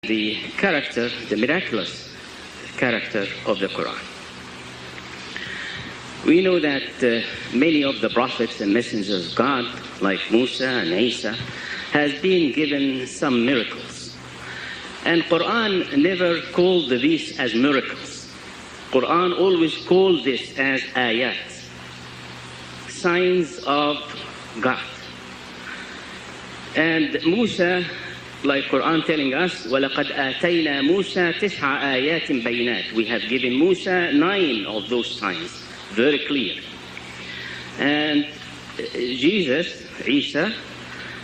the character, the miraculous character of the Quran. We know that many of the prophets and messengers of God, like Musa and Isa, has been given some miracles. And Quran never called these as miracles. Quran always called this as ayat, signs of God. And Musa, like Quran telling us, وَلَقَدْ آتَيْنَا مُوسَى تِسْعَ آيَاتٍ بَيِّنَاتٍ. We have given Musa 9 of those signs, very clear. And Jesus, Isa,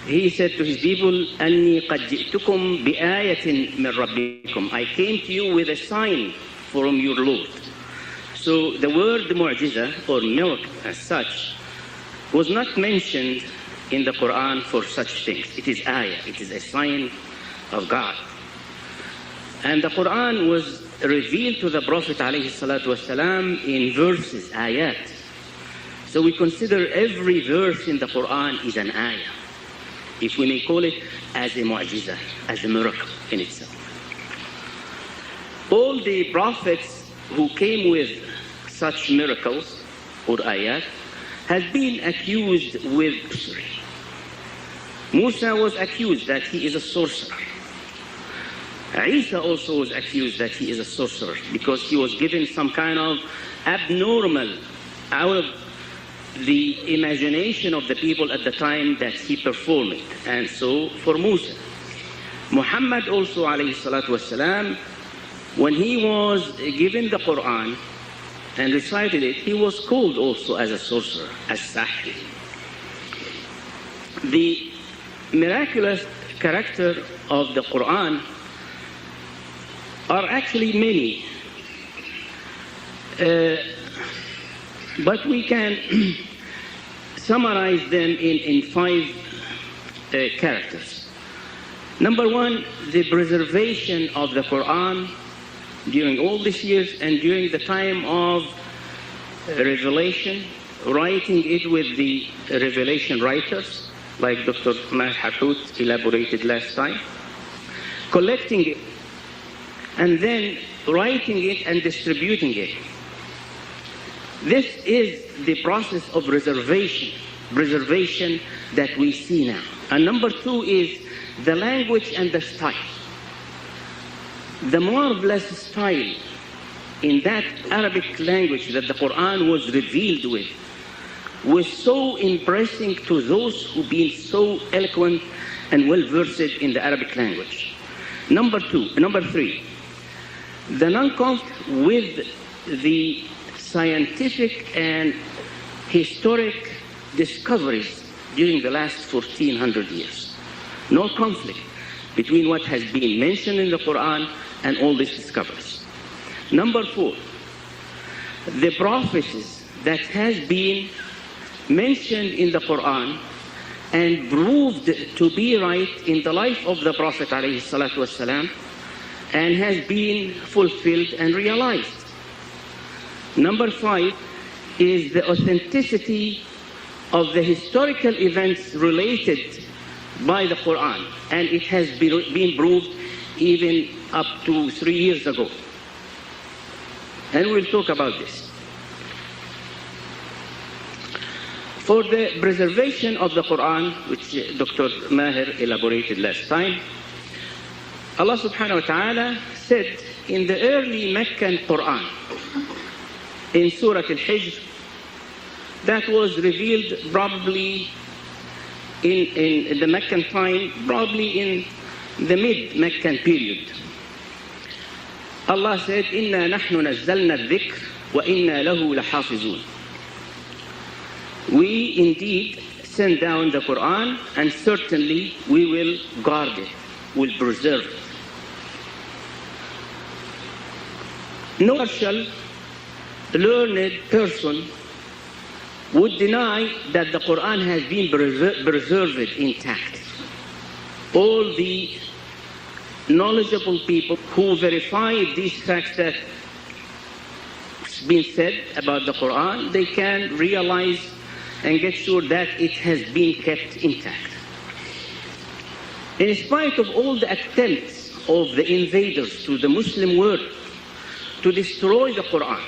he said to his people, أَنِّي قَدْ جِئْتُكُمْ بِآيَةٍ مِّن رَبِّكُمْ. I came to you with a sign from your Lord. So the word mu'jiza, or miracle as such, was not mentioned in the Quran for such things. It is ayah, it is a sign of God. And the Quran was revealed to the Prophet ﷺ in verses, ayat. So we consider every verse in the Quran is an ayah, if we may call it as a mu'jiza, as a miracle in itself. All the prophets who came with such miracles or ayat has been accused with sorcery. Musa was accused that he is a sorcerer. Isa also was accused that he is a sorcerer because he was given some kind of abnormal, out of the imagination of the people at the time that he performed it. And so for Musa. Muhammad also, alayhi salatu wasalam, when he was given the Quran and recited it, he was called also as a sorcerer, as sahir. The miraculous character of the Quran are actually many, but we can summarize them in 5 characters. Number 1, the preservation of the Quran during all these years and during the time of revelation, writing it with the revelation writers, like Dr. Maher elaborated last time, collecting it, and then writing it and distributing it. This is the process of preservation that we see now. And number 2 is the language and the style. The marvelous style in that Arabic language that the Quran was revealed with was so impressive to those who've been so eloquent and well-versed in the Arabic language. Number 3, the non-conflict with the scientific and historic discoveries during the last 1400 years. No conflict between what has been mentioned in the Quran and all these discoveries. Number 4, the prophecies that has been mentioned in the Quran and proved to be right in the life of the Prophet ﷺ and has been fulfilled and realized. Number 5 is the authenticity of the historical events related by the Quran, and it has been proved even up to 3 years ago. And we'll talk about this. For the preservation of the Quran, which Dr. Maher elaborated last time, Allah subhanahu wa ta'ala said in the early Meccan Quran, in Surah Al-Hijr, that was revealed probably in the Meccan time, probably in the mid-Meccan period. Allah said, إِنَّا نَحْنُ نَزَّلْنَا الذِّكْرَ وَإِنَّا لَهُ لَحَافِظُونَ. We indeed send down the Quran, and certainly we will guard it, will preserve it. No partial learned person would deny that the Quran has been preserved intact. All the knowledgeable people who verified these facts that has been said about the Quran, they can realize and get sure that it has been kept intact. In spite of all the attempts of the invaders to the Muslim world to destroy the Quran,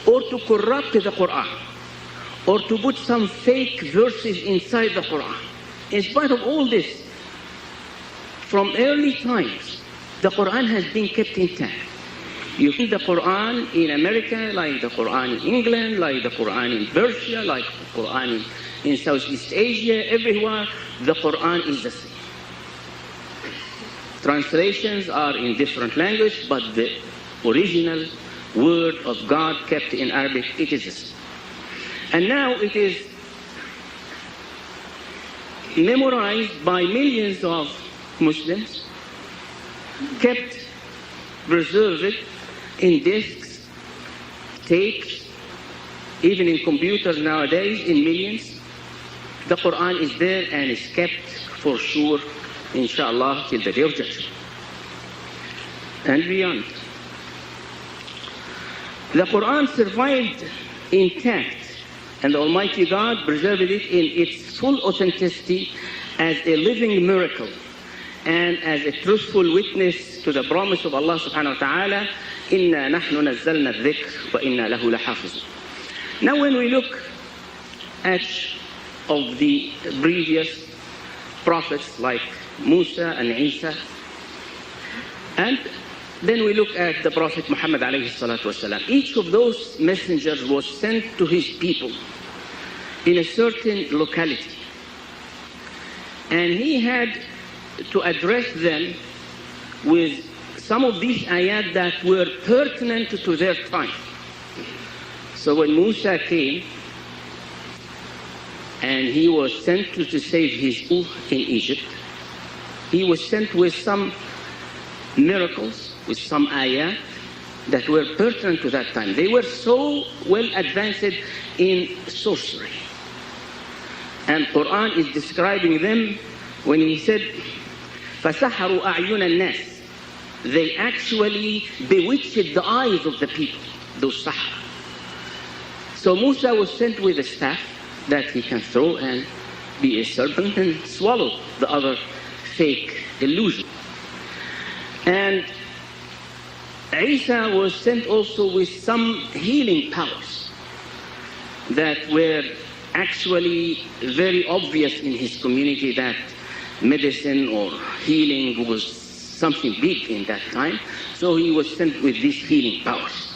or to corrupt the Quran, or to put some fake verses inside the Quran. In spite of all this, from early times, the Quran has been kept intact. You find the Quran in America, like the Quran in England, like the Quran in Persia, like the Quran in Southeast Asia, everywhere, the Quran is the same. Translations are in different language, but the original word of God kept in Arabic, it is the same. And now it is memorized by millions of Muslims, kept, preserved in discs, tapes, even in computers nowadays, in millions. The Quran is there and is kept for sure, inshallah, till the day of judgment and beyond. The Quran survived intact, and the Almighty God preserved it in its full authenticity as a living miracle and as a truthful witness to the promise of Allah subhanahu wa ta'ala, إِنَّا نَحْنُ نَزَّلْنَا الذِّكْرَ وَإِنَّا لَهُ لَحَافِظُونَ. Now when we look at of the previous prophets like Musa and Isa, and then we look at the Prophet Muhammad alayhi salatu wasalam. Each of those messengers was sent to his people in a certain locality, and he had to address them with some of these ayat that were pertinent to their time. So when Musa came and he was sent to save his people in Egypt, he was sent with some miracles, with some ayat that were pertinent to that time. They were so well advanced in sorcery. And Quran is describing them when he said, فَسَحَرُوا أَعْيُنَ النَّاسِ. They actually bewitched the eyes of the people, those sahara. So Musa was sent with a staff that he can throw and be a serpent and swallow the other fake illusion. And Isa was sent also with some healing powers that were actually very obvious in his community, that medicine or healing was something big in that time. So he was sent with these healing powers.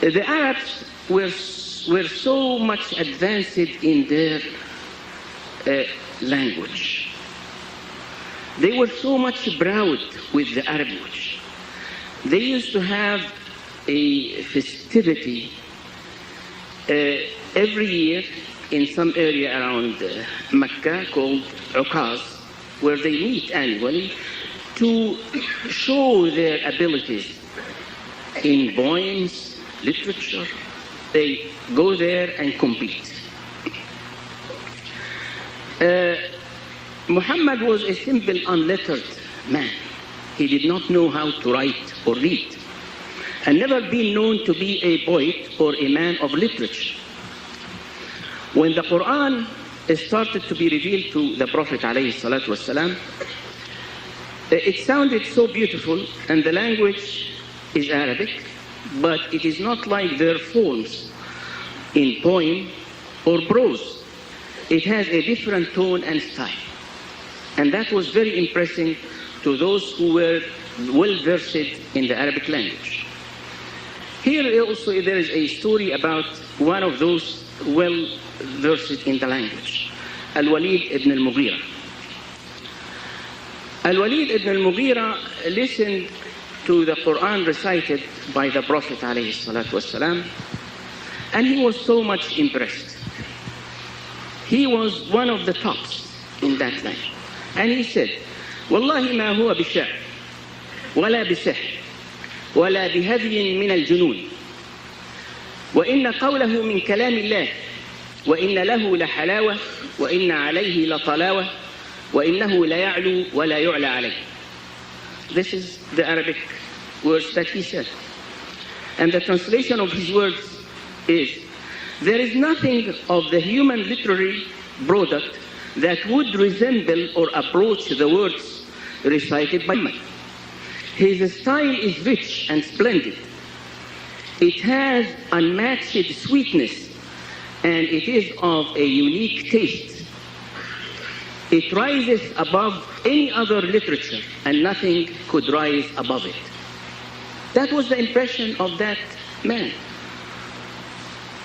The Arabs were so much advanced in their language. They were so much proud with the Arab language. They used to have a festivity every year in some area around Mecca called Ukaz, where they meet annually to show their abilities in poems, literature. They go there and compete. Muhammad was a simple, unlettered man. He did not know how to write or read, and never been known to be a poet or a man of literature. When the Quran started to be revealed to the Prophet ﷺ, it sounded so beautiful, and the language is Arabic, but it is not like their forms in poem or prose. It has a different tone and style. And that was very impressive to those who were well-versed in the Arabic language. Here also there is a story about one of those well-versed in the language, Al-Walid ibn al-Mughira. Al-Walid ibn al-Mughira listened to the Quran recited by the Prophet ﷺ, and he was so much impressed. He was one of the tops in that language. And he said, والله ما هو بشعر ولا بسحر ولا بهدي من الجنون وإن قوله من كلام الله وإن له لحلاوة وإن عليه لطلاوة وإنه لا يعلو ولا يعلى عليه. This is the Arabic words that he said. And the translation of his words is, there is nothing of the human literary product that would resemble or approach the words recited by Muhammad. His style is rich and splendid. It has unmatched sweetness, and it is of a unique taste. It rises above any other literature, and nothing could rise above it. That was the impression of that man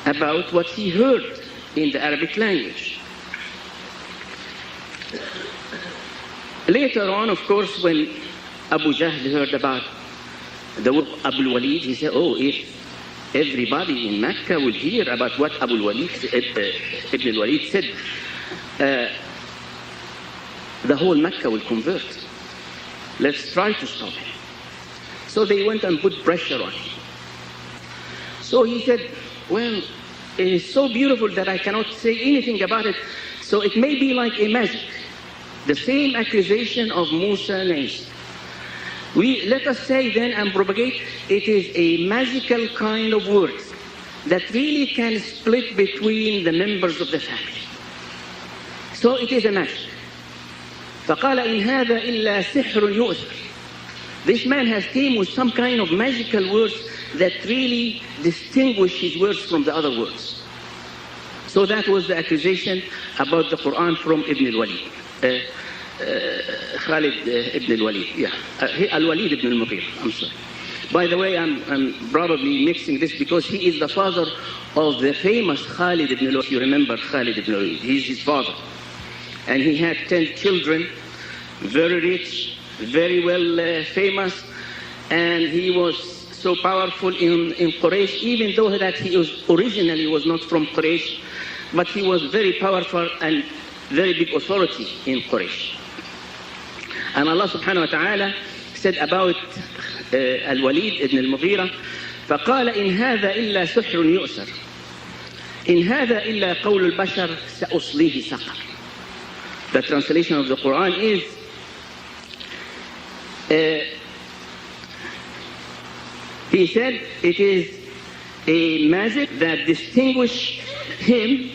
about what he heard in the Arabic language. Later on, of course, when Abu Jahl heard about the word Abu Walid, he said, oh, if everybody in Mecca would hear about what Abu Walid, Ibn al-Walid said, the whole Mecca will convert. Let's try to stop him. So they went and put pressure on him. So he said, well, it is so beautiful that I cannot say anything about it. So it may be like a magic. The same accusation of Musa and Isa. Let us say then and propagate, it is a magical kind of words that really can split between the members of the family. So it is a magic. فقال إن هذا إلا سحر يؤثر. This man has came with some kind of magical words that really distinguish his words from the other words. So that was the accusation about the Quran from Ibn al-Walid. Khalid ibn al-Walid, yeah. Al-Walid ibn al-Mughira, I'm sorry. By the way, I'm probably mixing this because he is the father of the famous Khalid ibn al-Walid. You remember Khalid ibn al-Walid, he's his father. And he had 10 children, very rich, very well famous, and he was so powerful in Quraysh, even though that he originally was not from Quraysh, but he was very powerful and very big authority in Quraysh. And Allah subhanahu wa ta'ala said about Al-Walid ibn al-Mughira, فقال إن هذا إلا سحر يؤثر إن هذا إلا قول البشر سأصليه سقر. The translation of the Quran is he said it is a magic that distinguishes him,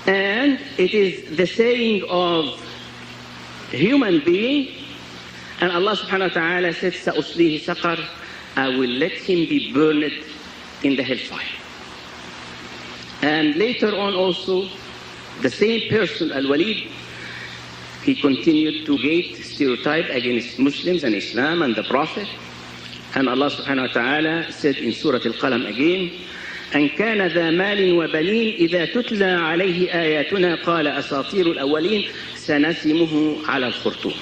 and it is the saying of a human being, and Allah subhanahu wa ta'ala said سأصليه سقر, I will let him be burned in the hellfire. And later on also the same person, Al-Walid, he continued to create stereotype against Muslims and Islam and the Prophet. And Allah subhanahu wa ta'ala said in Surah Al-Qalam again, أن كان ذا مال وبنين إذا تتلى عليه آياتنا قال أساطير الأولين سنسمه على الخرطوم.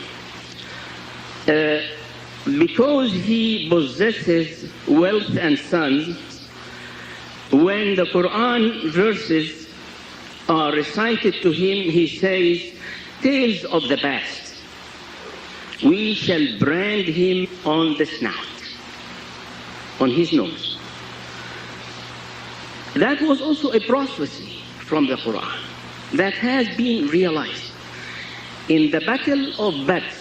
Because he possesses wealth and sons, when the Quran verses are recited to him, he says, tales of the past. We shall brand him on the snout, on his nose. That was also a prophecy from the Quran that has been realized. In the Battle of Badr,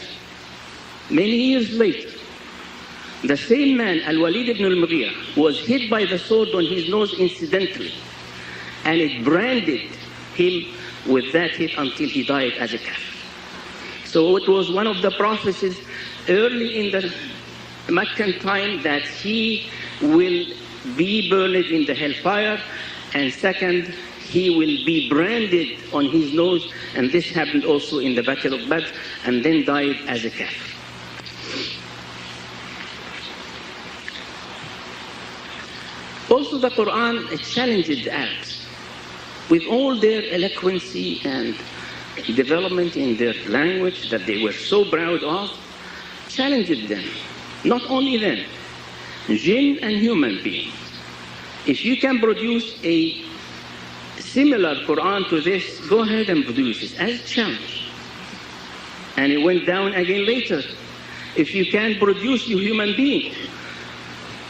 many years later, the same man, Al-Walid ibn al-Mughira, was hit by the sword on his nose incidentally, and it branded him with that hit until he died as a kafir. So it was one of the prophecies early in the Meccan time that he will be burned in the hellfire, and second, he will be branded on his nose, and this happened also in the Battle of Badr, and then died as a kafir. Also the Quran challenged the Arabs with all their eloquency and development in their language that they were so proud of, challenged them. Not only them, jinn and human beings. If you can produce a similar Quran to this, go ahead and produce it as a challenge. And it went down again later. If you can produce your human being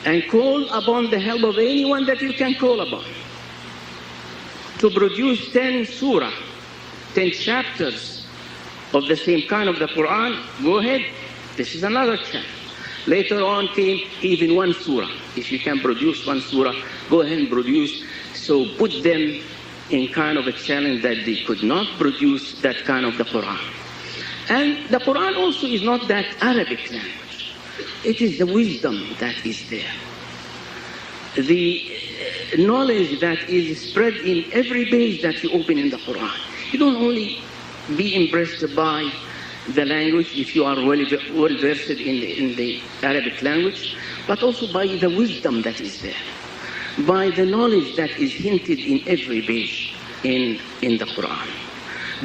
and call upon the help of anyone that you can call upon to produce 10 surah, 10 chapters of the same kind of the Quran, go ahead. This is another challenge. Later on came even one surah. If you can produce one surah, go ahead and produce. So put them in kind of a challenge that they could not produce that kind of the Quran. And the Quran also is not that Arabic language. It is the wisdom that is there. The knowledge that is spread in every page that you open in the Quran. You don't only be impressed by the language, if you are well versed in the Arabic language, but also by the wisdom that is there, by the knowledge that is hinted in every page in the Quran.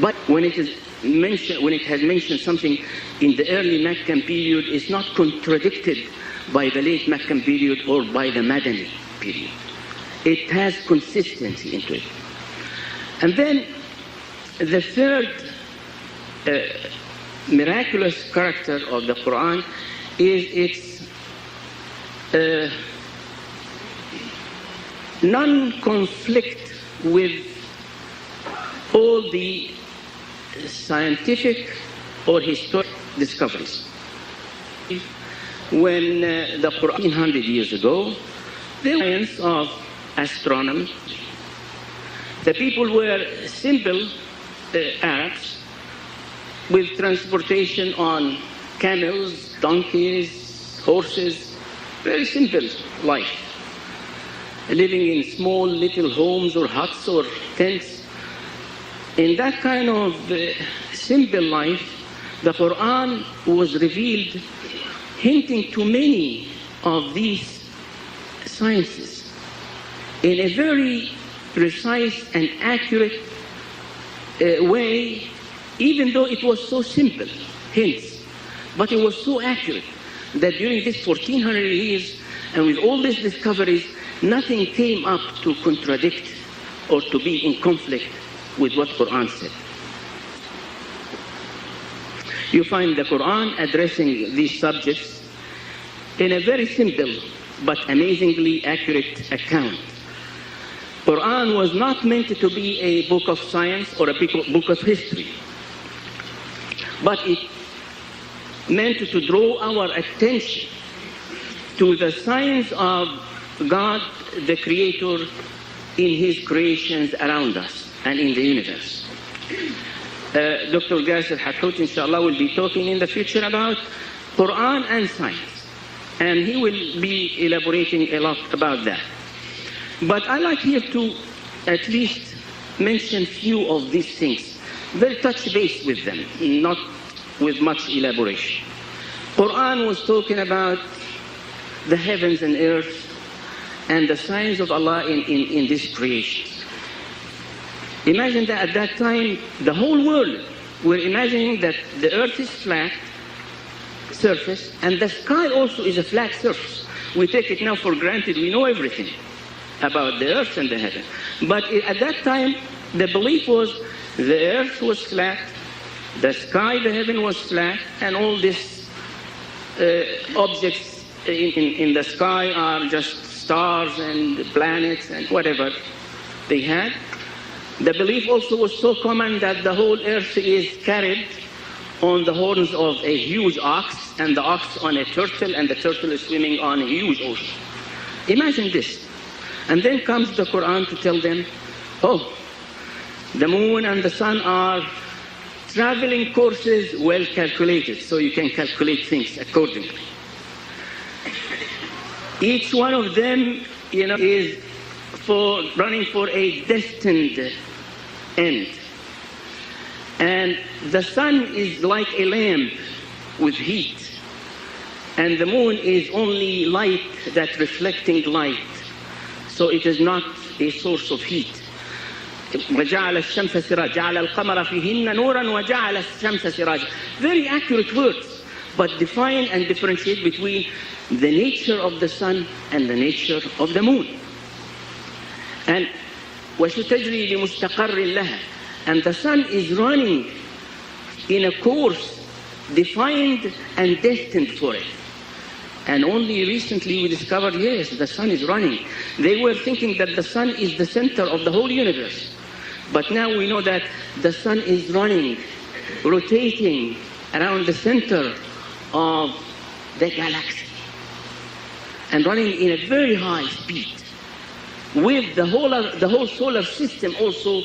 But when it has mentioned something in the early Meccan period, it's not contradicted by the late Meccan period or by the Madani period. It has consistency into it. And then the third miraculous character of the Quran is its non-conflict with all the scientific or historic discoveries. When the Quran, 100 years ago, the science of astronomy, the people were simple Arabs with transportation on camels, donkeys, horses, very simple life, living in small little homes or huts or tents. In that kind of simple life, the Quran was revealed, hinting to many of these sciences in a very precise and accurate way, even though it was so simple, hints, but it was so accurate that during this 1400 years and with all these discoveries, nothing came up to contradict or to be in conflict with what Quran said. You find the Quran addressing these subjects in a very simple but amazingly accurate account. Quran was not meant to be a book of science or a book of history, but it meant to draw our attention to the science of God, the Creator, in His creations around us and in the universe. Dr. Gasser Hathout, inshallah, will be talking in the future about Quran and science, and he will be elaborating a lot about that. But I like here to at least mention few of these things, very touch base with them, not with much elaboration. Quran was talking about the heavens and earth and the signs of Allah in this creation. Imagine that at that time, the whole world were imagining that the earth is flat surface and the sky also is a flat surface. We take it now for granted, we know everything about the earth and the heaven. But at that time, the belief was the earth was flat, the sky, the heaven was flat, and all these objects in the sky are just stars and planets and whatever they had. The belief also was so common that the whole earth is carried on the horns of a huge ox, and the ox on a turtle, and the turtle is swimming on a huge ocean. Imagine this. And then comes the Quran to tell them, oh, the moon and the sun are traveling courses well calculated, so you can calculate things accordingly. Each one of them, is running for a destined end. And the sun is like a lamp with heat, and the moon is only light, that reflecting light. So it is not a source of heat. وَجَعَلَ الشَّمْسَ سِرَاجًا جَعَلَ الْقَمَرَ فِيهِنَّ نُورًا وَجَعَلَ الشَّمْسَ سِرَاجًا. Very accurate words, but define and differentiate between the nature of the sun and the nature of the moon. And وَشُتَجْرِي لِمُسْتَقَرٍ لَهَا. And the sun is running in a course defined and destined for it. And only recently we discovered, yes, the sun is running. They were thinking that the sun is the center of the whole universe. But now we know that the sun is running, rotating around the center of the galaxy, and running in a very high speed, with the whole solar system also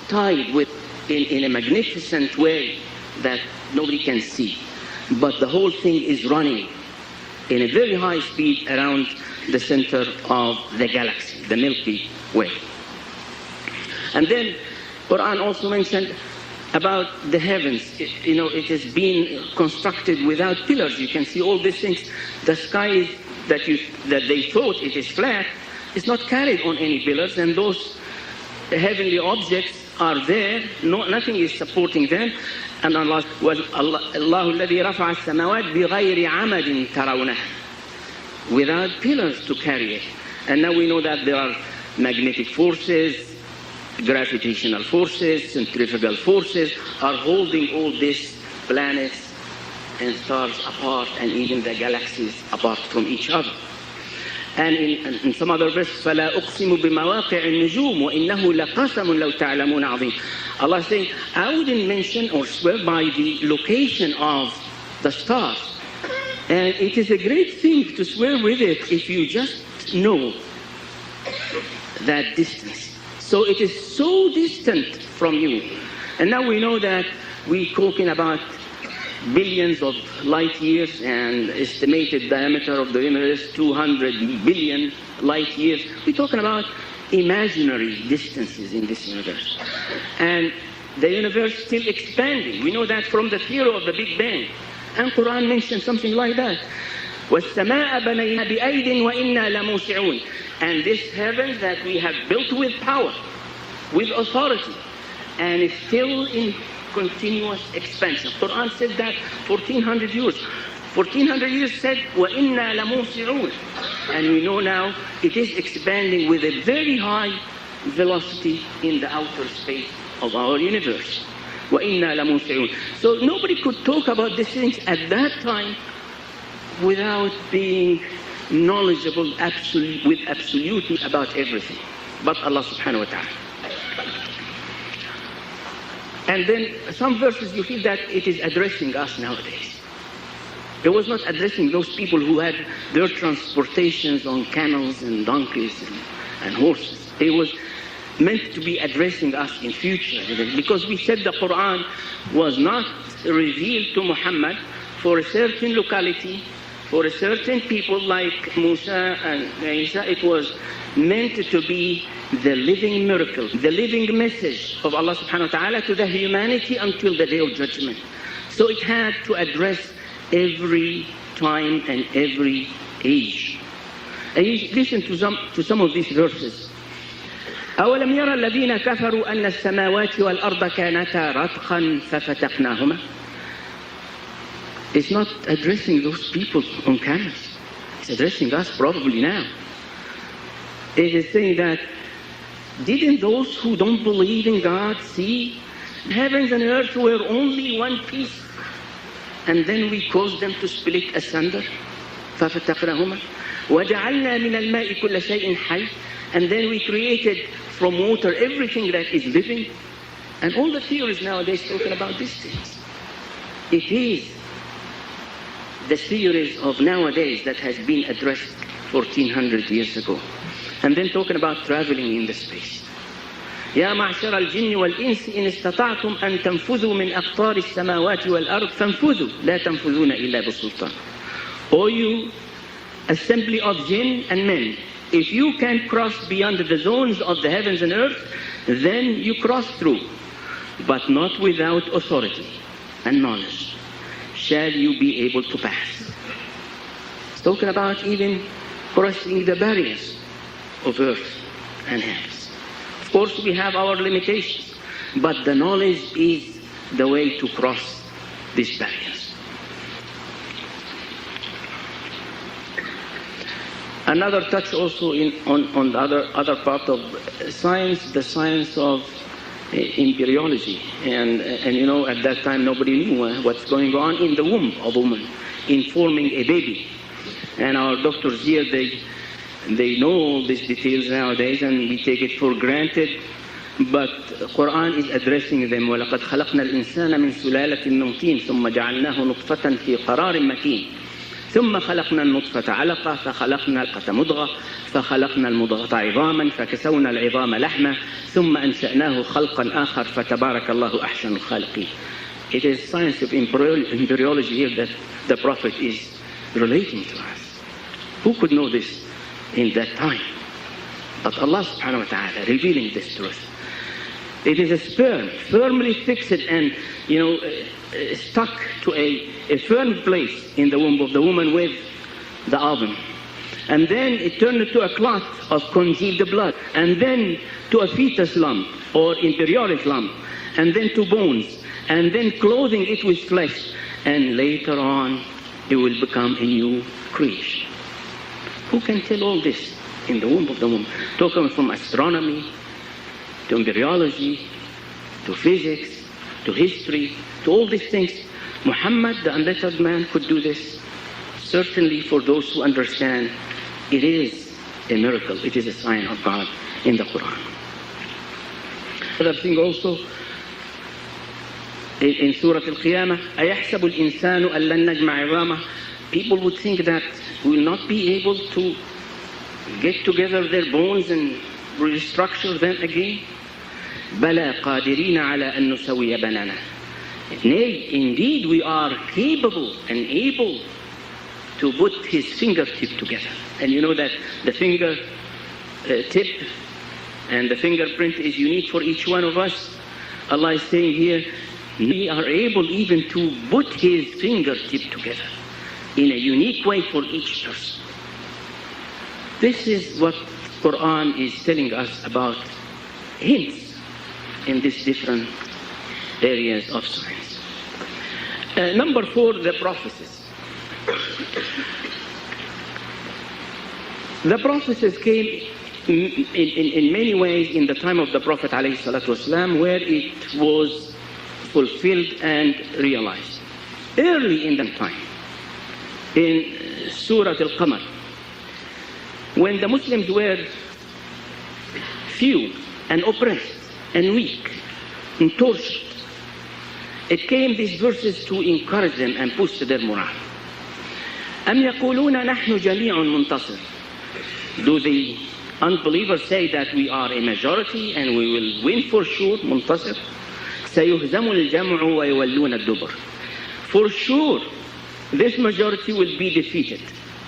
tied with in a magnificent way that nobody can see. But the whole thing is running in a very high speed around the center of the galaxy, the Milky Way. And then Quran also mentioned about the heavens. It has been constructed without pillars. You can see all these things. The sky that they thought it is flat is not carried on any pillars, and those heavenly objects are there. Nothing is supporting them. And Allah الذي رفع السماوات بغير عمد ترونها, without pillars to carry it. And now we know that there are magnetic forces, gravitational forces, centrifugal forces are holding all these planets and stars apart, and even the galaxies apart from each other. And in some other verse, فَلَا أُقْسِمُ بِمَوَاقِعِ النُّجُومِ وَإِنَّهُ لَقَسَمٌ لَوْ تَعْلَمُونَ عَظِيمٌ. Allah is saying, I wouldn't mention or swear by the location of the stars. And it is a great thing to swear with it if you just know that distance. So it is so distant from you. And now we know that we're talking about billions of light years, and estimated diameter of the universe 200 billion light years. We're talking about imaginary distances in this universe. And the universe still expanding. We know that from the theory of the Big Bang. And Quran mentions something like that. وَالسَّمَاءَ بَنَيْنَا بِأَيْدٍ وَإِنَّا لَمُوسِعُونَ. And this heaven that we have built with power, with authority, and is still in continuous expansion. Quran said that 1400 years. 1400 years said, وَإِنَّا لَمُوسِعُونَ. And we know now it is expanding with a very high velocity in the outer space of our universe. وَإِنَّا لَمُوسِعُونَ. So nobody could talk about these things at that time without being knowledgeable with absolutely about everything. But Allah subhanahu wa ta'ala. And then some verses you feel that it is addressing us nowadays. It was not addressing those people who had their transportations on camels and donkeys and horses. It was meant to be addressing us in future, because we said the Quran was not revealed to Muhammad for a certain locality, for a certain people like Musa and Isa. It was meant to be the living miracle, the living message of Allah subhanahu wa ta'ala to the humanity until the day of judgment. So it had to address every time and every age. And you listen to some of these verses. أَوَلَمْ يَرَ الَّذِينَ كَفَرُوا أَنَّ السَّمَاوَاتِ وَالْأَرْضَ كَانَتَا رَتْقًا فَفَتَقْنَاهُمَا. It's not addressing those people on camels. It's addressing us probably now. It is saying that, didn't those who don't believe in God see heavens and earth were only one piece, and then we caused them to split asunder? فَفَتَقْنَاهُمَا وَجَعَلْنَا مِنَ الْمَاءِ كُلَّ شَيْءٍ حَيٍّ. And then we created from water everything that is living. And all the theories nowadays talking about these things. It is the theories of nowadays that has been addressed 1400 years ago. And then talking about traveling in the space. يا معشر الجن والإنس إن استطعتم أن تنفذوا من أقطار السماوات والأرض فانفذوا لا تنفذون إلا بسلطان. O you assembly of jinn and men, if you can cross beyond the zones of the heavens and earth, then you cross through, but not without authority and knowledge shall you be able to pass. It's talking about even crossing the barriers of earth and heavens. Of course, we have our limitations, but the knowledge is the way to cross these barriers. Another touch also on the other part of science, the science of embryology. And you know, at that time nobody knew what's going on in the womb of a woman in forming a baby. And our doctors here, they know all these details nowadays, and we take it for granted. But Quran is addressing them. وَلَقَدْ خَلَقْنَا الْإِنسَانَ مِنْ سُلَالَةٍ مِنْ طِينٍ ثُمَّ جَعَلْنَاهُ نُطْفَةً فِي قَرَارٍ مَكِينٍ ثم خلقنا النطفة علقة فخلقنا العلقة مضغة فخلقنا المضغة عظاما فكسونا العظام لحما ثم أنشأناه خلقا آخر فتبارك الله أحسن الخالقين. It is science of embryology here that the Prophet is relating to us. Who could know this in that time? But Allah subhanahu wa ta'ala revealing this truth. It is a sperm firmly fixed and stuck to a firm place in the womb of the woman with the ovum. And then it turned into a clot of congealed blood, and then to a fetus lump or embryonic lump, and then to bones, and then clothing it with flesh, and later on it will become a new creation. Who can tell all this in the womb of the womb? Talking from astronomy, to embryology, to physics, to history, to all these things. Muhammad, the unlettered man, could do this. Certainly for those who understand, it is a miracle. It is a sign of God in the Quran. Another thing also, in Surah Al-Qiyamah, أَيَحْسَبُ الْإِنسَانُ أَن لَّن نَّجْمَعَ عِظَامَهُ. People would think that we will not be able to get together their bones and restructure them again. بَلَا قَادِرِينَ عَلَىٰ أَن نُّسَوِّيَ بَنَانَهُ. Nay, indeed we are capable and able to put his fingertip together. And you know that the finger tip and the fingerprint is unique for each one of us. Allah is saying here, we are able even to put his fingertip together in a unique way for each person. This is what Quran is telling us about hints in these different areas of science. Number 4, the prophecies. The prophecies came in many ways in the time of the Prophet ﷺ, where it was fulfilled and realized. Early in the time, in Surah Al-Qamar, when the Muslims were few and oppressed and weak and tortured, it came these verses to encourage them and push their morale. أَمْ يَقُولُونَ نَحْنُ جَمِيعٌ مُنْتَصِرٌ. Do the unbelievers say that we are a majority and we will win for sure? منتصر. سَيُهْزَمُ الْجَمْعُ وَيُوَلُّونَ الدُّبُرَ. For sure, this majority will be defeated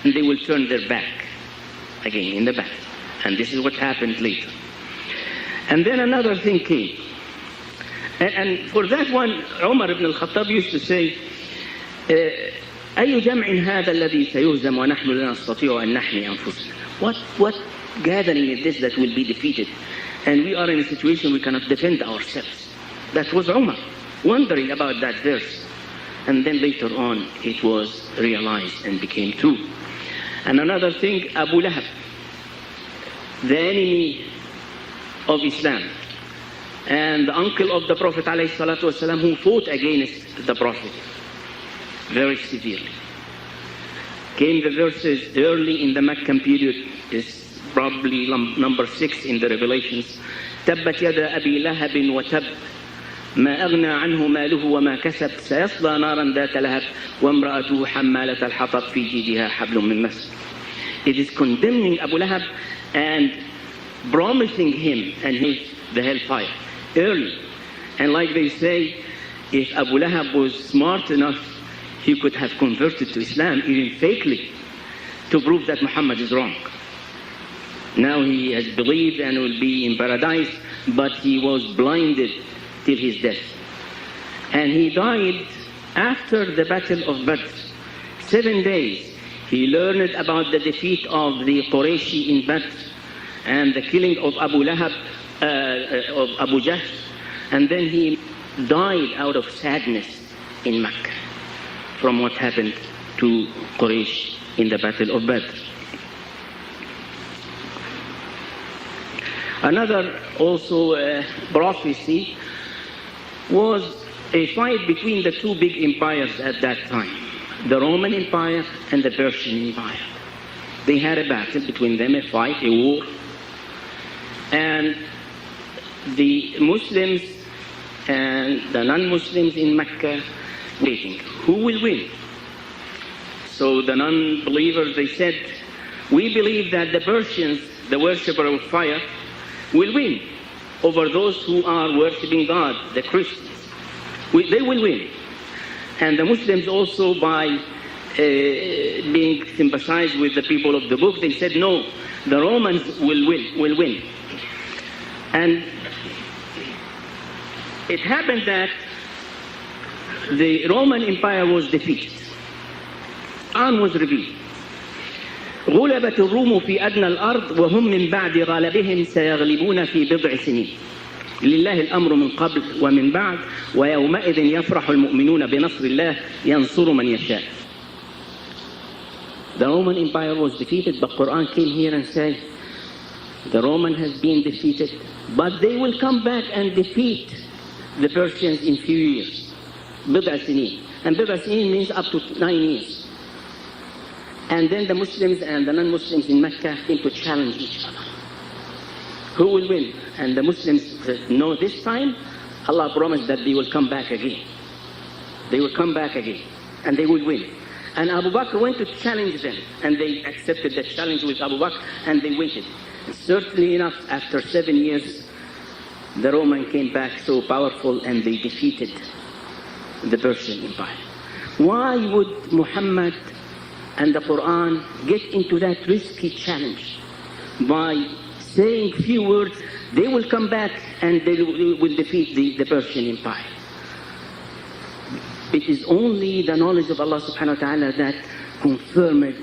and they will turn their back again in the back. And this is what happened later. And then another thing came. And for that one, Umar ibn al-Khattab used to say, أي جمع هذا الذي سيهزم ونحن لا نستطيع أن نحمي أنفسنا. What gathering is this that will be defeated? And we are in a situation we cannot defend ourselves. That was Umar, wondering about that verse. And then later on, it was realized and became true. And another thing, Abu Lahab, the enemy of Islam, and the uncle of the Prophet ﷺ, who fought against the Prophet very severely. Came the verses early in the Meccan period, is probably number 6 in the Revelations. تبت يد أبي لهب وتب ما أغنى عنه ماله وما كسب سيصلى نارا ذات لهب وامرأته حمالة الحطب في جيدها حبل من مسد. It is condemning Abu Lahab and promising him and the hellfire early. And like they say, if Abu Lahab was smart enough, he could have converted to Islam even fakely to prove that Muhammad is wrong. Now he has believed and will be in paradise, but he was blinded till his death. And he died after the Battle of Badr. 7 days he learned about the defeat of the Qurayshi in Badr and the killing of Abu Lahab, of Abu Jahl, and then he died out of sadness in Mecca from what happened to Quraysh in the Battle of Badr. Another also prophecy was a fight between the two big empires at that time, the Roman Empire and the Persian Empire. They had a battle between them, a fight, a war. And the Muslims and the non-Muslims in Mecca waiting. Who will win? So the non-believers, they said, we believe that the Persians, the worshipper of fire, will win over those who are worshipping God, the Christians. They will win. And the Muslims also, by being sympathized with the people of the book, they said, no, the Romans will win. And it happened that the Roman Empire was defeated. Quran was revealed. غلبت الروم في أدنى الأرض وهم من بعد غلبهم سيغلبون في بضع سنين. لله الأمر من قبل ومن بعد ويومئذ يفرح المؤمنون بنصر الله ينصر من يشاء. The Roman Empire was defeated, but Quran came here and said, the Roman has been defeated, but they will come back and defeat the Persians in few years. بضع سنين. And بضع سنين means up to 9 years. And then the Muslims and the non-Muslims in Mecca came to challenge each other. Who will win? And the Muslims said, no, this time Allah promised that they will come back again. They will come back again. And they will win. And Abu Bakr went to challenge them. And they accepted the challenge with Abu Bakr and they waited. And certainly enough, after 7 years, the Roman came back so powerful and they defeated the Persian Empire. Why would Muhammad and the Quran get into that risky challenge by saying few words, they will come back and they will defeat the Persian Empire? It is only the knowledge of Allah subhanahu wa ta'ala that confirmed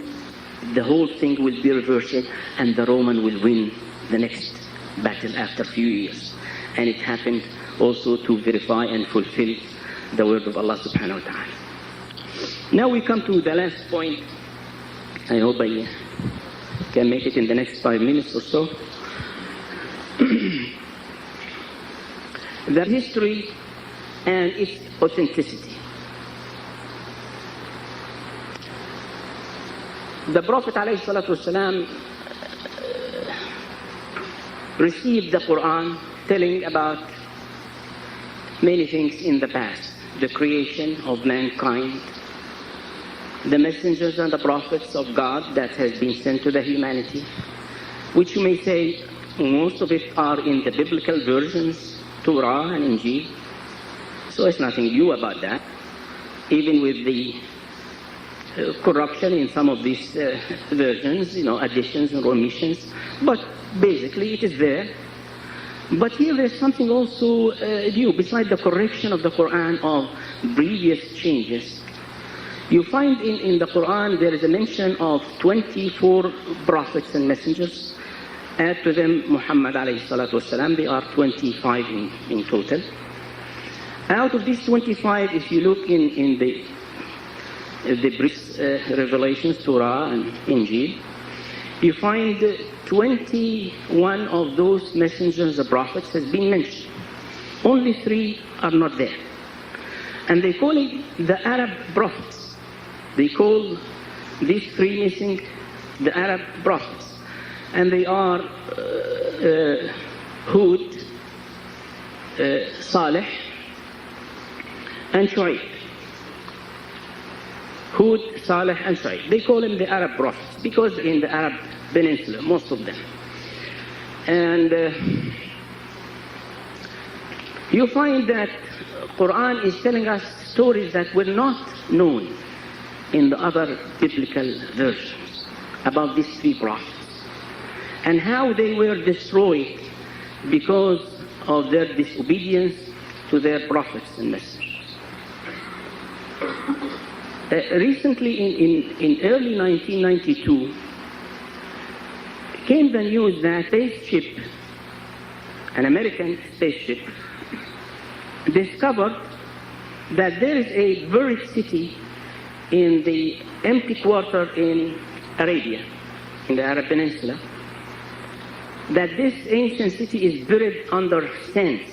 the whole thing will be reversed and the Roman will win the next battle after few years. And it happened also to verify and fulfill the word of Allah subhanahu wa ta'ala. Now we come to the last point. I hope I can make it in the next 5 minutes or so. The history and its authenticity. The Prophet ﷺ received the Quran telling about many things in the past. The creation of mankind, the messengers and the prophets of God that has been sent to the humanity, which you may say most of it are in the biblical versions, Torah and Injil. So it's nothing new about that, even with the corruption in some of these versions, additions and omissions. But basically it is there. But here there's something also new, besides the correction of the Quran of previous changes. You find in the Quran there is a mention of 24 prophets and messengers. Add to them Muhammad alayhi salatu wasalam, they are 25 in total. Out of these 25, if you look in the revelations, Torah and Injil, you find 21 of those messengers and prophets has been mentioned. Only 3 are not there. And they call it the Arab prophets. They call these 3 missing the Arab prophets. And they are Hud, Salih, and Shu'aib. Hud, Salih, and Shu'aib. They call them the Arab prophets because in the Arab Peninsula, most of them. And you find that Quran is telling us stories that were not known in the other biblical versions about these 3 prophets and how they were destroyed because of their disobedience to their prophets and messengers. Recently, in early 1992, came the news that spaceship, an American spaceship, discovered that there is a buried city in the empty quarter in Arabia, in the Arab Peninsula, that this ancient city is buried under sands.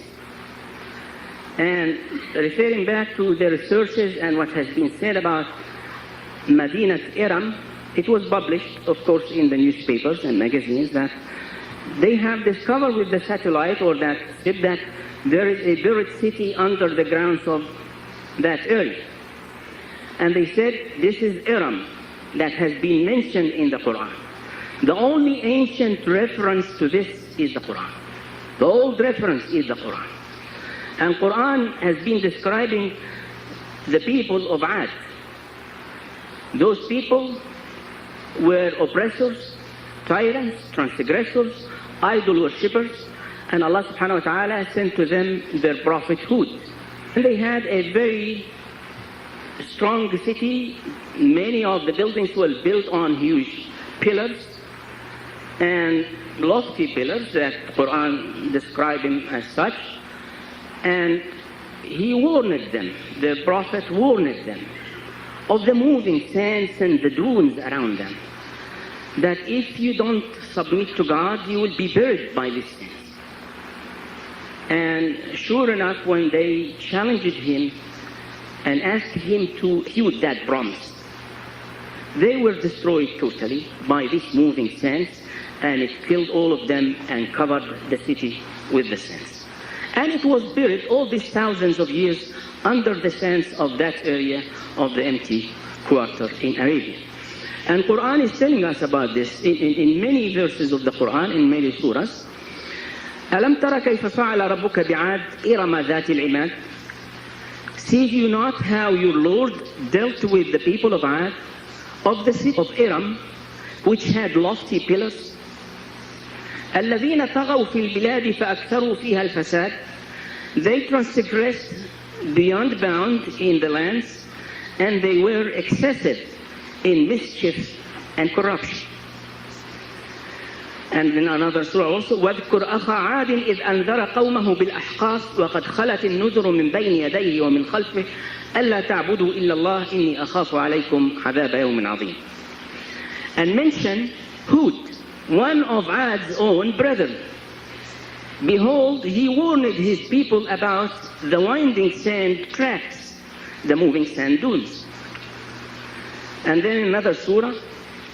And referring back to the researches and what has been said about Madinat Iram, it was published, of course, in the newspapers and magazines that they have discovered with the satellite or that ship that there is a buried city under the grounds of that area. And they said this is Iram that has been mentioned in the Quran. The only ancient reference to this is the Quran. The old reference is the Quran. And Quran has been describing the people of Ad. Those people were oppressors, tyrants, transgressors, idol worshippers, and Allah subhanahu wa ta'ala sent to them their prophet Hud. And they had a very strong city. Many of the buildings were built on huge pillars and lofty pillars that Quran described him as such. And he warned them, the prophet warned them of the moving sands and the dunes around them, that if you don't submit to God, you will be buried by these things. And sure enough, when they challenged him and asked him to heed that promise, they were destroyed totally by these moving sands, and it killed all of them and covered the city with the sands. And it was buried all these thousands of years under the sands of that area of the empty quarter in Arabia. And Quran is telling us about this in many verses of the Quran, in many surahs. أَلَمْ تَرَ كَيْفَ فَعَلَ رَبُّكَ بِعَادٍ إِرَمَ ذَاتِ الْعِمَادِ. See you not how your Lord dealt with the people of Ad, of the city of Iram, which had lofty pillars? الَّذِينَ طَغَوْا فِي الْبِلَادِ فَأَكْثَرُوا فِيهَا الْفَسَادِ. They transgressed beyond bound in the lands, and they were excessive in mischief and corruption. And in another surah also, وَاذْكُرْ أَخَا عَادٍ إِذْ أَنذَرَ قَوْمَهُ بِالْأَحْقَافِ وَقَدْ خَلَتِ النُّذُرُ مِنْ بَيْنِ يَدَيْهِ وَمِنْ خَلْفِهِ أَلَّا تَعْبُدُوا إِلَّا اللَّهَ إِنِّي أَخَافُ عَلَيْكُمْ عَذَابَ يَوْمٍ عَظِيمٍ. And mention Hud, one of Ad's own brethren. Behold, he warned his people about the winding sand tracks, the moving sand dunes. And then in another surah,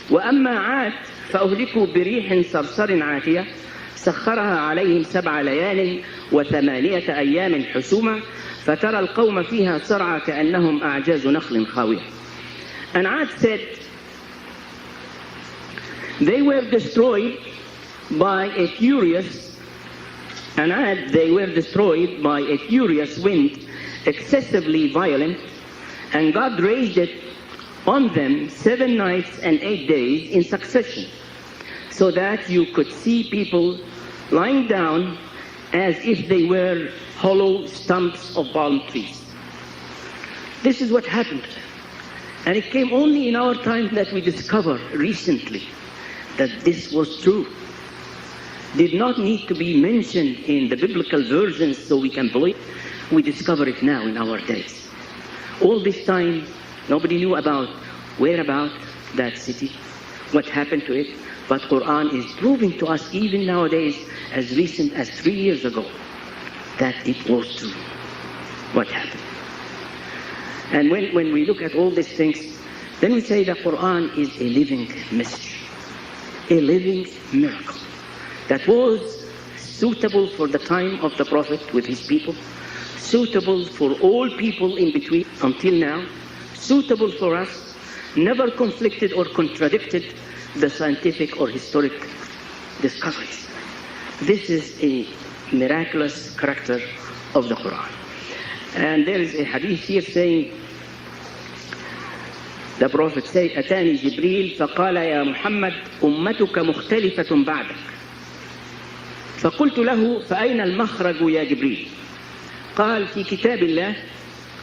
وَأَمَّا عَادٍ فأهلكوا بريح صرصر عاتية سخرها عليهم 7 ليال و8 أيام حسوما فترى القوم فيها صرعى كأنهم أعجاز نخل خاوية. And Ad said, they were destroyed by a furious wind, excessively violent, and God raised it on them 7 nights and 8 days in succession, so that you could see people lying down as if they were hollow stumps of palm trees. This is what happened to them. And it came only in our time that we discovered recently that this was true. Did not need to be mentioned in the biblical versions so we can believe. We discover it now in our days. All this time, nobody knew whereabout that city, what happened to it. But Quran is proving to us even nowadays, as recent as 3 years ago, that it was true, what happened. And when we look at all these things, then we say that Quran is a living message, a living miracle that was suitable for the time of the Prophet with his people, suitable for all people in between until now, suitable for us, never conflicted or contradicted the scientific or historic discoveries. This is a miraculous character of the Quran. And there is a hadith here saying, the Prophet said, أتاني جبريل فقال يا محمد أمتك مختلفة بعدك. فقلت له فأين المخرج يا جبريل؟ قال في كتاب الله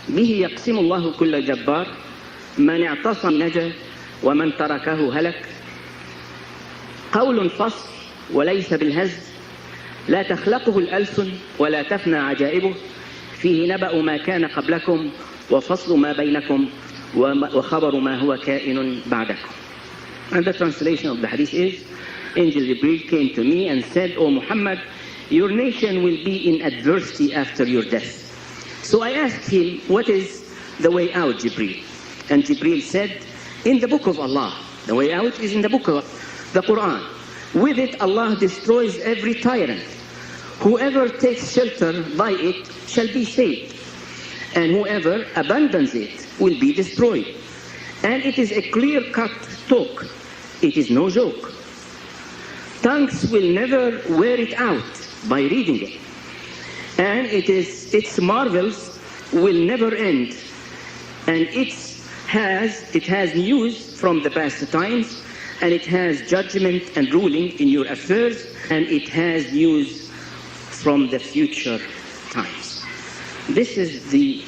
به يقسم الله كل جبار من اعتصم نجا ومن تركه هلك. قول فصل وليس بالهز لا تخلقه الألسن ولا تفنى عجائبه فيه نبأ ما كان قبلكم وفصل ما بينكم وخبر ما هو كائن بعدكم. And the translation of the hadith is, Angel Jibreel came to me and said, O Muhammad, your nation will be in adversity after your death. So I asked him, what is the way out, Jibreel? And Jibreel said, in the book of Allah. The way out is in the book of the Quran. With it, Allah destroys every tyrant. Whoever takes shelter by it shall be saved, and whoever abandons it will be destroyed. And it is a clear-cut talk. It is no joke. Tongues will never wear it out by reading it. and its marvels will never end, and it has news from the past times, and it has judgment and ruling in your affairs, and it has news from the future times. This is the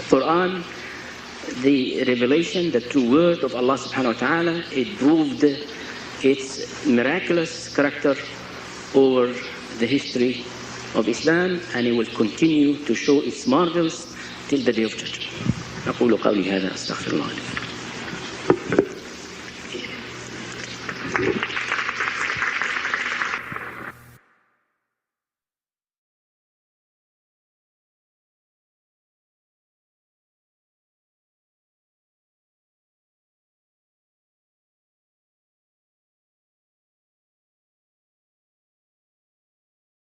Quran, the revelation, the true word of Allah subhanahu wa ta'ala. It proved its miraculous character over the history of Islam, and it will continue to show its marvels till the day of judgment. أقول قولي هذا أستغفر الله لي.